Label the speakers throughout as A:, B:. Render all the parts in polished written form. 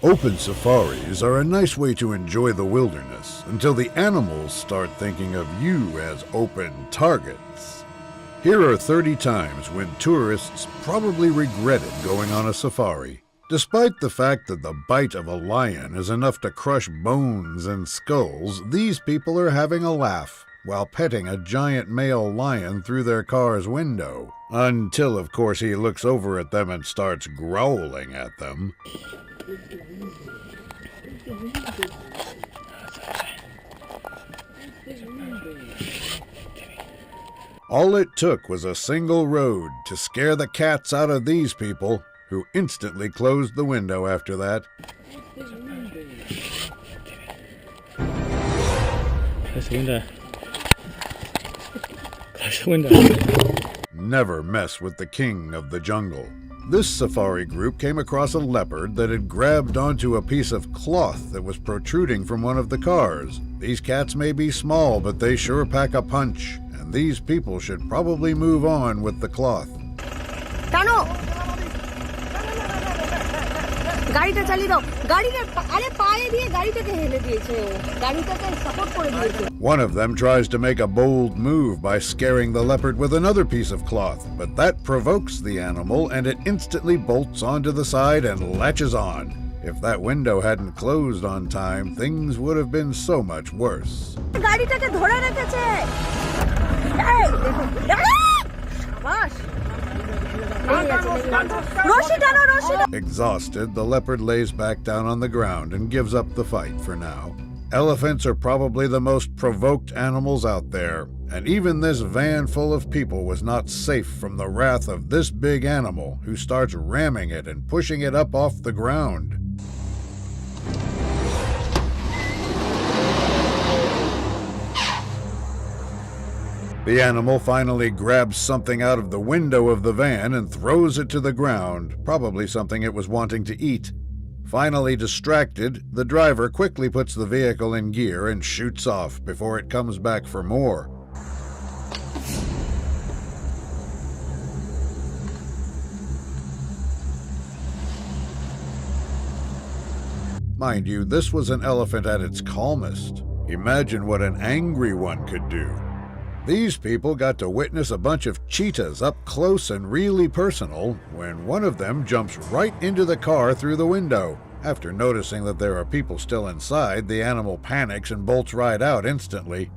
A: Open safaris are a nice way to enjoy the wilderness until the animals start thinking of you as open targets. Here are 30 times when tourists probably regretted going on a safari. Despite the fact that the bite of a lion is enough to crush bones and skulls, these people are having a laugh while petting a giant male lion through their car's window. Until, of course, he looks over at them and starts growling at them. All it took was a single road to scare the cats out of these people, who instantly closed the window after that.
B: Close the window. Close the window.
A: Never mess with the king of the jungle. This safari group came across a leopard that had grabbed onto a piece of cloth that was protruding from one of the cars. These cats may be small, but they sure pack a punch, and these people should probably move on with the cloth. One of them tries to make a bold move by scaring the leopard with another piece of cloth, but that provokes the animal and it instantly bolts onto the side and latches on. If that window hadn't closed on time, things would have been so much worse. Exhausted, the leopard lays back down on the ground and gives up the fight for now. Elephants are probably the most provoked animals out there, and even this van full of people was not safe from the wrath of this big animal who starts ramming it and pushing it up off the ground. The animal finally grabs something out of the window of the van and throws it to the ground, probably something it was wanting to eat. Finally distracted, the driver quickly puts the vehicle in gear and shoots off before it comes back for more. Mind you, this was an elephant at its calmest. Imagine what an angry one could do. These people got to witness a bunch of cheetahs up close and really personal when one of them jumps right into the car through the window. After noticing that there are people still inside, the animal panics and bolts right out instantly.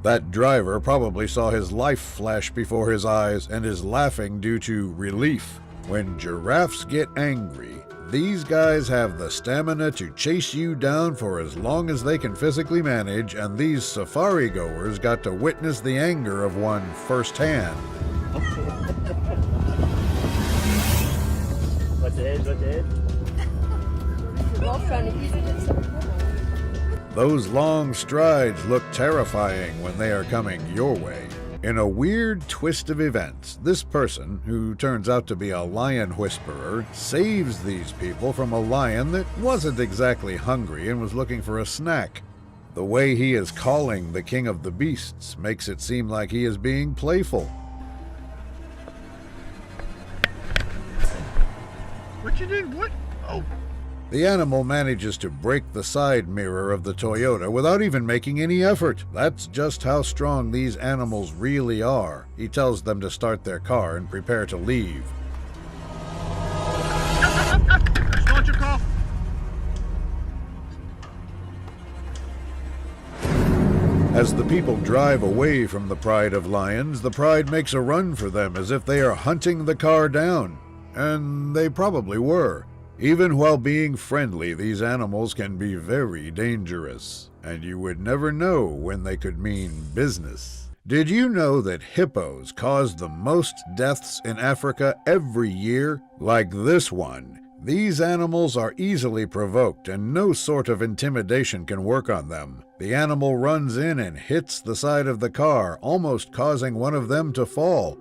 A: That driver probably saw his life flash before his eyes and is laughing due to relief. When giraffes get angry, these guys have the stamina to chase you down for as long as they can physically manage, and these safari goers got to witness the anger of one firsthand.
B: What's it?
A: Those long strides look terrifying when they are coming your way. In a weird twist of events, this person, who turns out to be a lion whisperer, saves these people from a lion that wasn't exactly hungry and was looking for a snack. The way he is calling the king of the beasts makes it seem like he is being playful.
C: What you did? What? Oh.
A: The animal manages to break the side mirror of the Toyota without even making any effort. That's just how strong these animals really are. He tells them to start their car and prepare to leave.
C: Start your car.
A: As the people drive away from the pride of lions, the pride makes a run for them as if they are hunting the car down. And they probably were. Even while being friendly, these animals can be very dangerous, and you would never know when they could mean business. Did you know that hippos cause the most deaths in Africa every year? Like this one. These animals are easily provoked, and no sort of intimidation can work on them. The animal runs in and hits the side of the car, almost causing one of them to fall.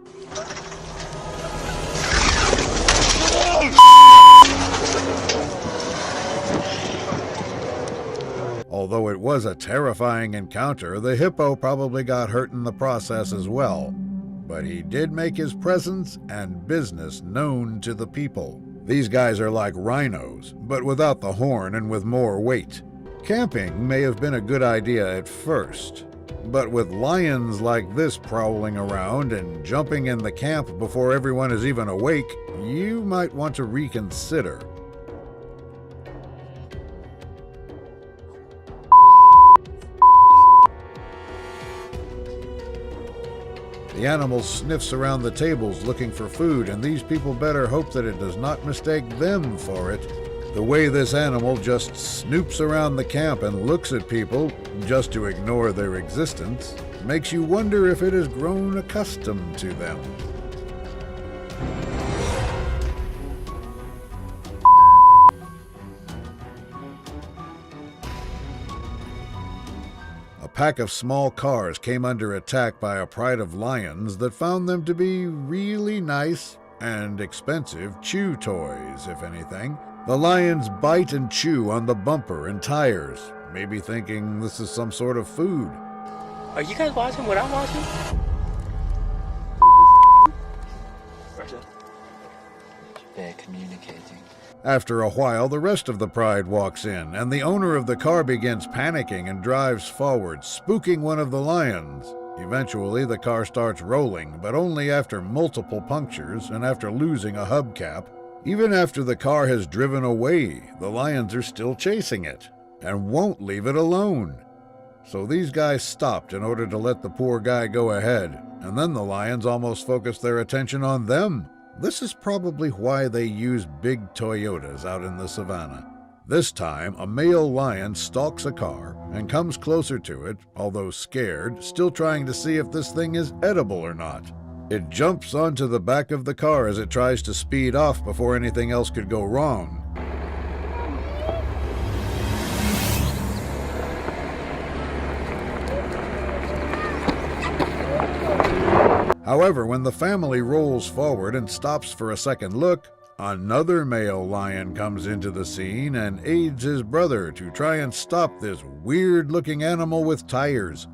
A: Although it was a terrifying encounter, the hippo probably got hurt in the process as well. But he did make his presence and business known to the people. These guys are like rhinos, but without the horn and with more weight. Camping may have been a good idea at first, but with lions like this prowling around and jumping in the camp before everyone is even awake, you might want to reconsider. The animal sniffs around the tables looking for food, and these people better hope that it does not mistake them for it. The way this animal just snoops around the camp and looks at people just to ignore their existence makes you wonder if it has grown accustomed to them. A pack of small cars came under attack by a pride of lions that found them to be really nice and expensive chew toys, if anything. The lions bite and chew on the bumper and tires, maybe thinking this is some sort of food.
D: Are you guys watching what I'm watching? They're communicating.
A: After a while, the rest of the pride walks in, and the owner of the car begins panicking and drives forward, spooking one of the lions. Eventually, the car starts rolling, but only after multiple punctures and after losing a hubcap. Even after the car has driven away, the lions are still chasing it and won't leave it alone. So these guys stopped in order to let the poor guy go ahead, and then the lions almost focused their attention on them. This is probably why they use big Toyotas out in the savannah. This time, a male lion stalks a car and comes closer to it, although scared, still trying to see if this thing is edible or not. It jumps onto the back of the car as it tries to speed off before anything else could go wrong. However, when the family rolls forward and stops for a second look, another male lion comes into the scene and aids his brother to try and stop this weird-looking animal with tires.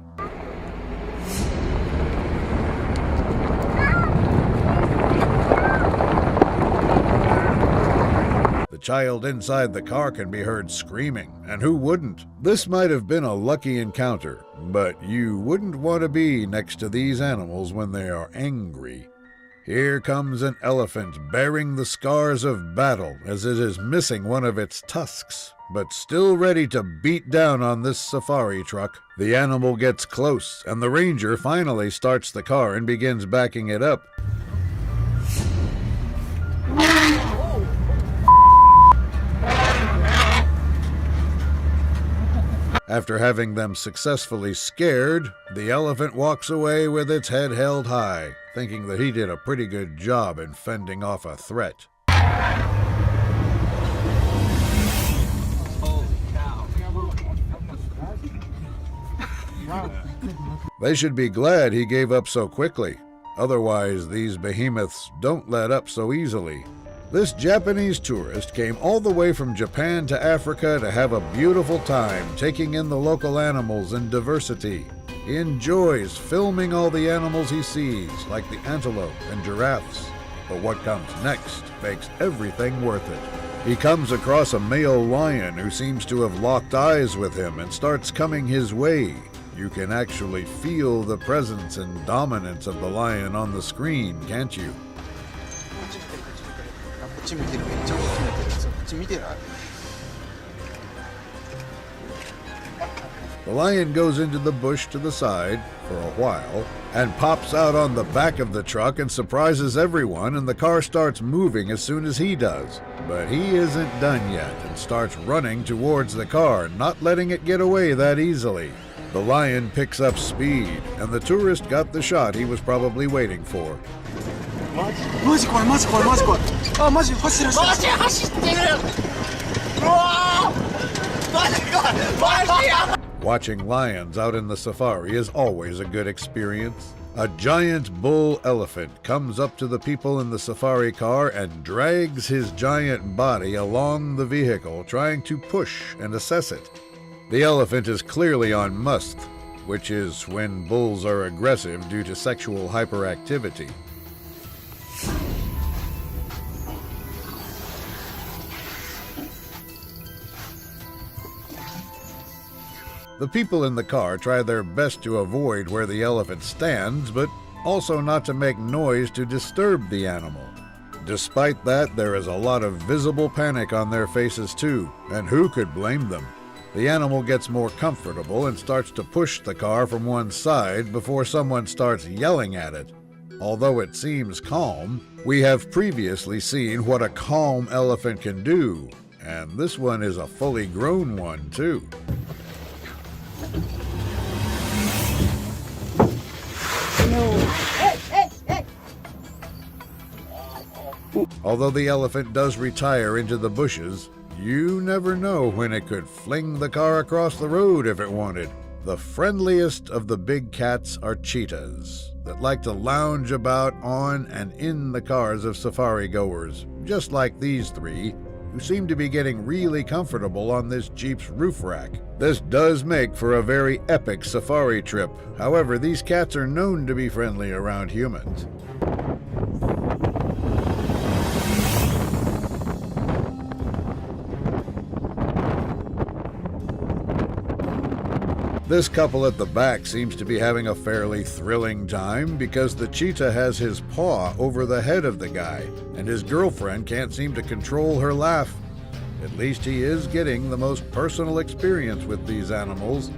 A: The child inside the car can be heard screaming, and who wouldn't? This might have been a lucky encounter, but you wouldn't want to be next to these animals when they are angry. Here comes an elephant bearing the scars of battle as it is missing one of its tusks, but still ready to beat down on this safari truck. The animal gets close, and the ranger finally starts the car and begins backing it up. After having them successfully scared, the elephant walks away with its head held high, thinking that he did a pretty good job in fending off a threat. They should be glad he gave up so quickly. Otherwise, these behemoths don't let up so easily. This Japanese tourist came all the way from Japan to Africa to have a beautiful time taking in the local animals and diversity. He enjoys filming all the animals he sees, like the antelope and giraffes. But what comes next makes everything worth it. He comes across a male lion who seems to have locked eyes with him and starts coming his way. You can actually feel the presence and dominance of the lion on the screen, can't you? The lion goes into the bush to the side for a while and pops out on the back of the truck and surprises everyone, and the car starts moving as soon as he does. But he isn't done yet and starts running towards the car, not letting it get away that easily. The lion picks up speed, and the tourist got the shot he was probably waiting for. Watching lions out in the safari is always a good experience. A giant bull elephant comes up to the people in the safari car and drags his giant body along the vehicle, trying to push and assess it. The elephant is clearly on musk, which is when bulls are aggressive due to sexual hyperactivity. The people in the car try their best to avoid where the elephant stands, but also not to make noise to disturb the animal. Despite that, there is a lot of visible panic on their faces too, and who could blame them? The animal gets more comfortable and starts to push the car from one side before someone starts yelling at it. Although it seems calm, we have previously seen what a calm elephant can do, and this one is a fully grown one too. Although the elephant does retire into the bushes, you never know when it could fling the car across the road if it wanted. The friendliest of the big cats are cheetahs that like to lounge about on and in the cars of safari goers, just like these three, who seem to be getting really comfortable on this Jeep's roof rack. This does make for a very epic safari trip. However, these cats are known to be friendly around humans. This couple at the back seems to be having a fairly thrilling time because the cheetah has his paw over the head of the guy, and his girlfriend can't seem to control her laugh. At least he is getting the most personal experience with these animals.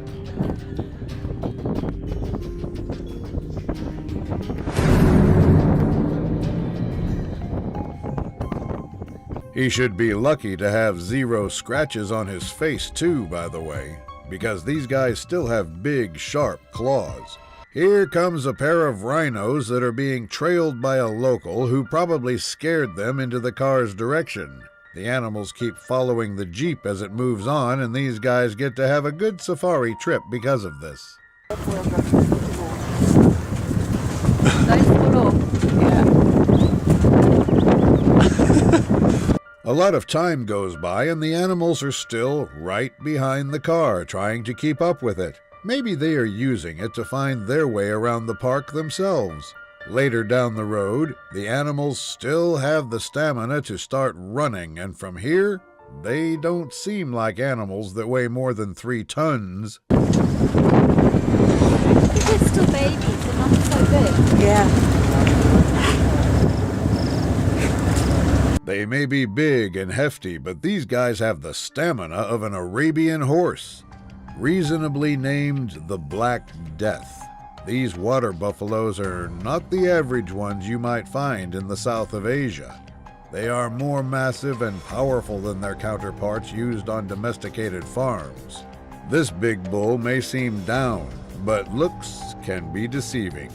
A: He should be lucky to have 0 scratches on his face too, by the way, because these guys still have big, sharp claws. Here comes a pair of rhinos that are being trailed by a local who probably scared them into the car's direction. The animals keep following the Jeep as it moves on, and these guys get to have a good safari trip because of this.
E: Nice photo.
A: A lot of time goes by and the animals are still right behind the car, trying to keep up with it. Maybe they are using it to find their way around the park themselves. Later down the road, the animals still have the stamina to start running, and from here, they don't seem like animals that weigh more than 3 tons.
E: They're still babies, they're not so big.
F: Yeah.
A: They may be big and hefty, but these guys have the stamina of an Arabian horse. Reasonably named the Black Death, these water buffaloes are not the average ones you might find in the south of Asia. They are more massive and powerful than their counterparts used on domesticated farms. This big bull may seem down, but looks can be deceiving.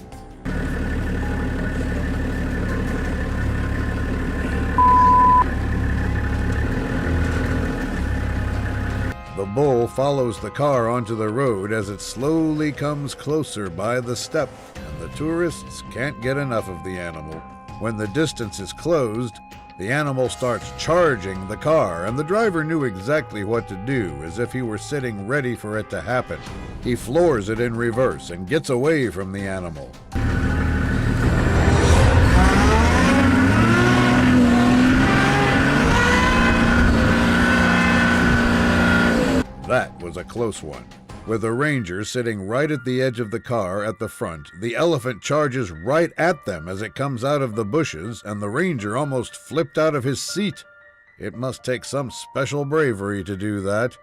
A: The bull follows the car onto the road as it slowly comes closer by the step, and the tourists can't get enough of the animal. When the distance is closed, the animal starts charging the car, and the driver knew exactly what to do, as if he were sitting ready for it to happen. He floors it in reverse and gets away from the animal. That was a close one. With a ranger sitting right at the edge of the car at the front, the elephant charges right at them as it comes out of the bushes, and the ranger almost flipped out of his seat. It must take some special bravery to do that.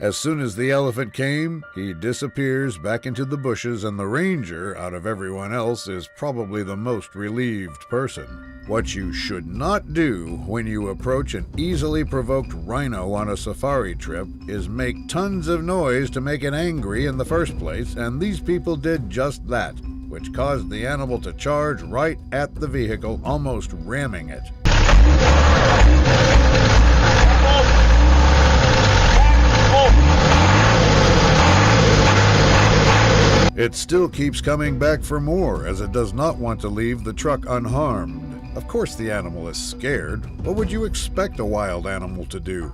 A: As soon as the elephant came, he disappears back into the bushes, and the ranger, out of everyone else, is probably the most relieved person. What you should not do when you approach an easily provoked rhino on a safari trip is make tons of noise to make it angry in the first place, and these people did just that, which caused the animal to charge right at the vehicle, almost ramming it. It still keeps coming back for more, as it does not want to leave the truck unharmed. Of course the animal is scared. What would you expect a wild animal to do?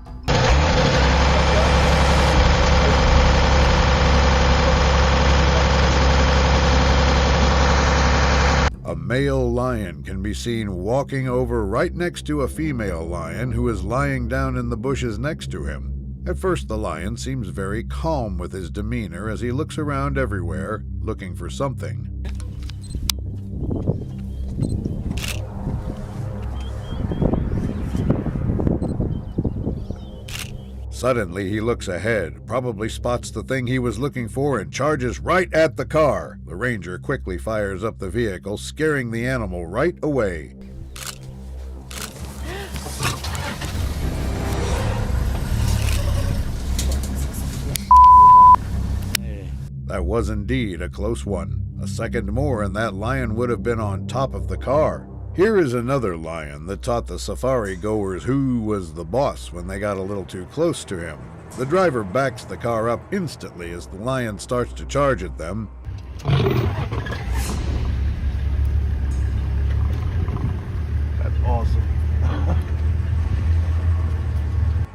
A: A male lion can be seen walking over right next to a female lion who is lying down in the bushes next to him. At first, the lion seems very calm with his demeanor as he looks around everywhere, looking for something. Suddenly, he looks ahead, probably spots the thing he was looking for, and charges right at the car. The ranger quickly fires up the vehicle, scaring the animal right away. That was indeed a close one. A second more and that lion would have been on top of the car. Here is another lion that taught the safari goers who was the boss when they got a little too close to him. The driver backs the car up instantly as the lion starts to charge at them.
C: That's awesome.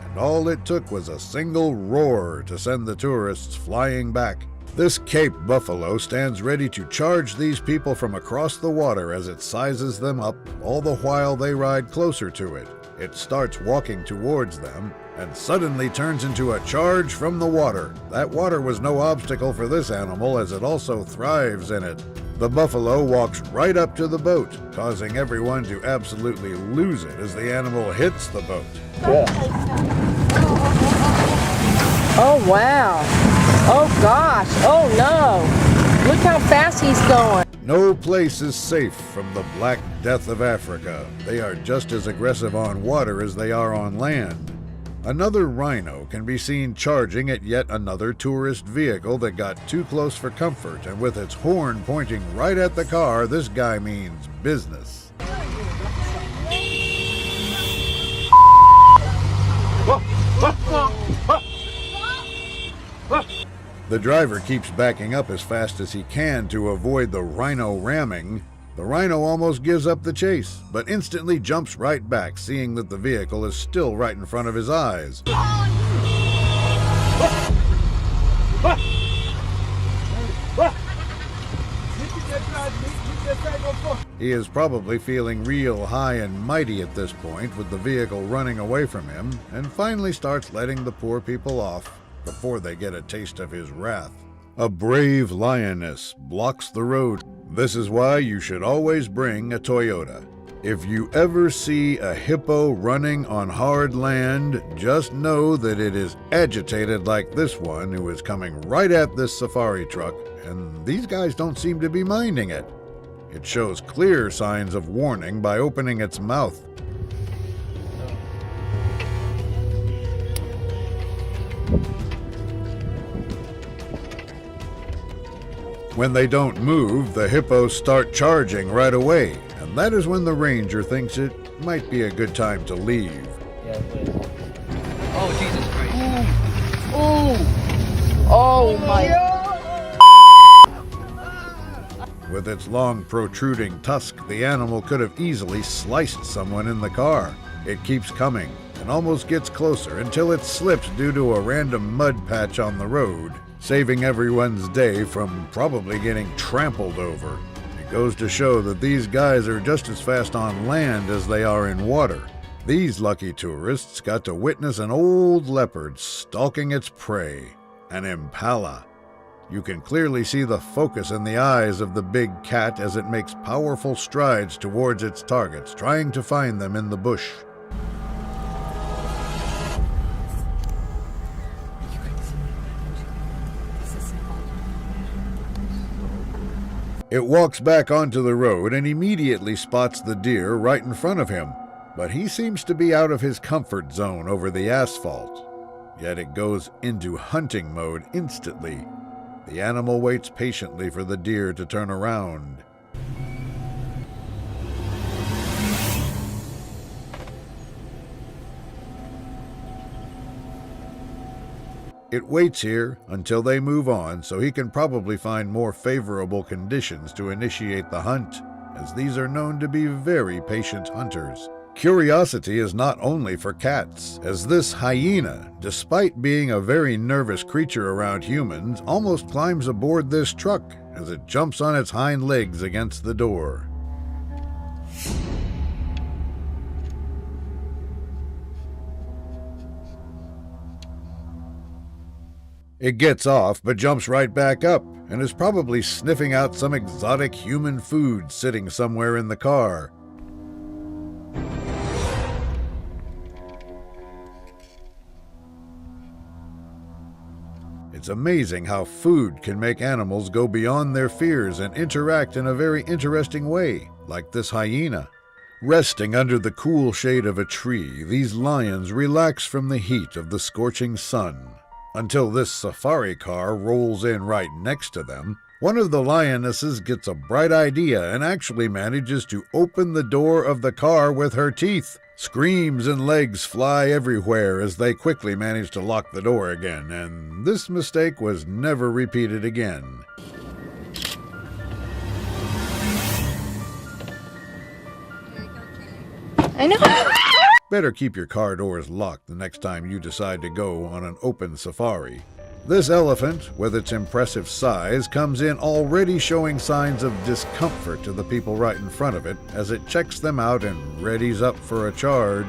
A: And all it took was a single roar to send the tourists flying back. This Cape buffalo stands ready to charge these people from across the water as it sizes them up, all the while they ride closer to it. It starts walking towards them, and suddenly turns into a charge from the water. That water was no obstacle for this animal, as it also thrives in it. The buffalo walks right up to the boat, causing everyone to absolutely lose it as the animal hits the boat.
F: Oh, wow. Oh, gosh. Oh, no. Look how fast he's going.
A: No place is safe from the Black Death of Africa. They are just as aggressive on water as they are on land. Another rhino can be seen charging at yet another tourist vehicle that got too close for comfort, and with its horn pointing right at the car, this guy means business. The driver keeps backing up as fast as he can to avoid the rhino ramming. The rhino almost gives up the chase, but instantly jumps right back, seeing that the vehicle is still right in front of his eyes. He is probably feeling real high and mighty at this point, with the vehicle running away from him, and finally starts letting the poor people off before they get a taste of his wrath. A brave lioness blocks the road. This is why you should always bring a Toyota. If you ever see a hippo running on hard land, just know that it is agitated like this one, who is coming right at this safari truck, and these guys don't seem to be minding it. It shows clear signs of warning by opening its mouth. When they don't move, the hippos start charging right away, and that is when the ranger thinks it might be a good time to leave.
D: Oh, Jesus Christ.
F: Oh, my.
A: With its long protruding tusk, the animal could have easily sliced someone in the car. It keeps coming and almost gets closer until it slips due to a random mud patch on the road, saving everyone's day from probably getting trampled over. It goes to show that these guys are just as fast on land as they are in water. These lucky tourists got to witness an old leopard stalking its prey, an impala. You can clearly see the focus in the eyes of the big cat as it makes powerful strides towards its targets, trying to find them in the bush. It walks back onto the road and immediately spots the deer right in front of him, but he seems to be out of his comfort zone over the asphalt. Yet it goes into hunting mode instantly. The animal waits patiently for the deer to turn around. It waits here until they move on so he can probably find more favorable conditions to initiate the hunt, as these are known to be very patient hunters. Curiosity is not only for cats, as this hyena, despite being a very nervous creature around humans, almost climbs aboard this truck as it jumps on its hind legs against the door. It gets off, but jumps right back up, and is probably sniffing out some exotic human food sitting somewhere in the car. It's amazing how food can make animals go beyond their fears and interact in a very interesting way, like this hyena. Resting under the cool shade of a tree, these lions relax from the heat of the scorching sun. Until this safari car rolls in right next to them, one of the lionesses gets a bright idea and actually manages to open the door of the car with her teeth. Screams and legs fly everywhere as they quickly manage to lock the door again, and this mistake was never repeated again.
F: I know.
A: Better keep your car doors locked the next time you decide to go on an open safari. This elephant, with its impressive size, comes in already showing signs of discomfort to the people right in front of it as it checks them out and readies up for a charge.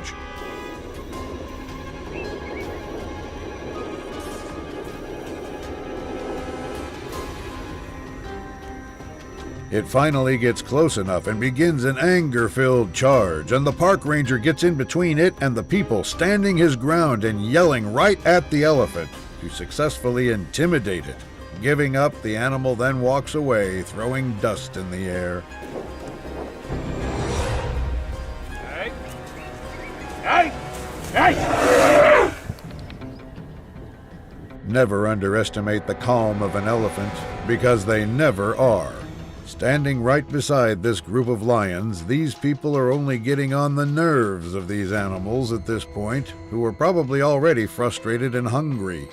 A: It finally gets close enough and begins an anger-filled charge, and the park ranger gets in between it and the people, standing his ground and yelling right at the elephant to successfully intimidate it. Giving up, the animal then walks away, throwing dust in the air. Never underestimate the calm of an elephant, because they never are. Standing right beside this group of lions, these people are only getting on the nerves of these animals at this point, who are probably already frustrated and hungry.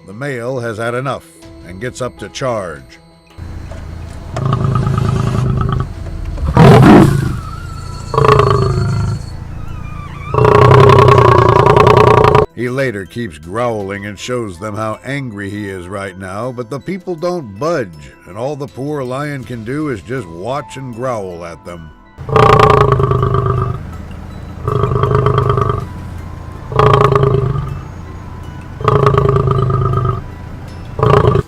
A: The male has had enough and gets up to charge. He later keeps growling and shows them how angry he is right now, but the people don't budge, and all the poor lion can do is just watch and growl at them.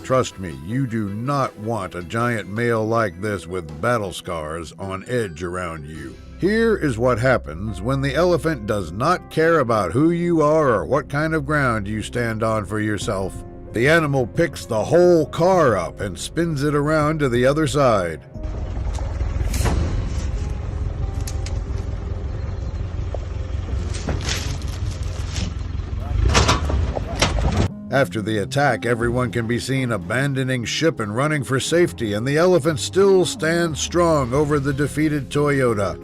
A: Trust me, you do not want a giant male like this with battle scars on edge around you. Here is what happens when the elephant does not care about who you are or what kind of ground you stand on for yourself. The animal picks the whole car up and spins it around to the other side. After the attack, everyone can be seen abandoning ship and running for safety, and the elephant still stands strong over the defeated Toyota,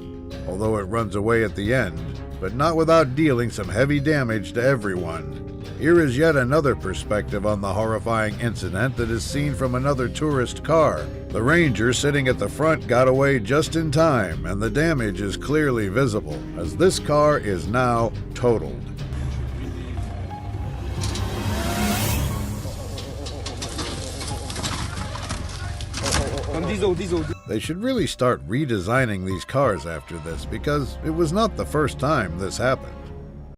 A: although it runs away at the end, but not without dealing some heavy damage to everyone. Here is yet another perspective on the horrifying incident that is seen from another tourist car. The ranger sitting at the front got away just in time, and the damage is clearly visible, as this car is now totaled. They should really start redesigning these cars after this, because it was not the first time this happened.